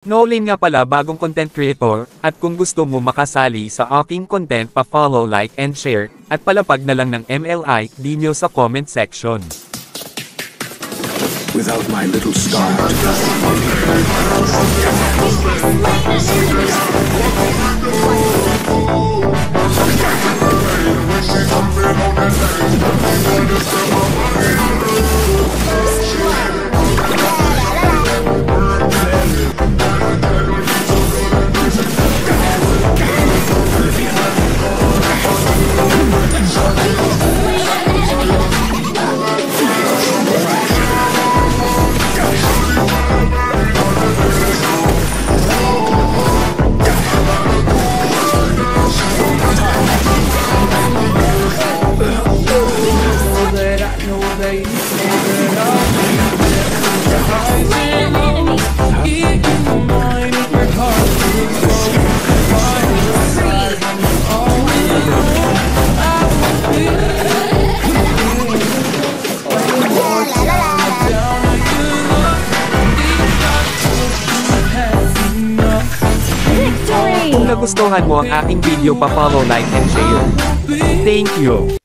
Nolin nga pala, bagong content creator, at kung gusto mo makasali sa aking content, pa-follow, like and share, at palapag na lang ng MLI ninyo sa comment section. Without my little star. Kung nagustuhan mo ang aking video, pa-follow, like and share. Thank you.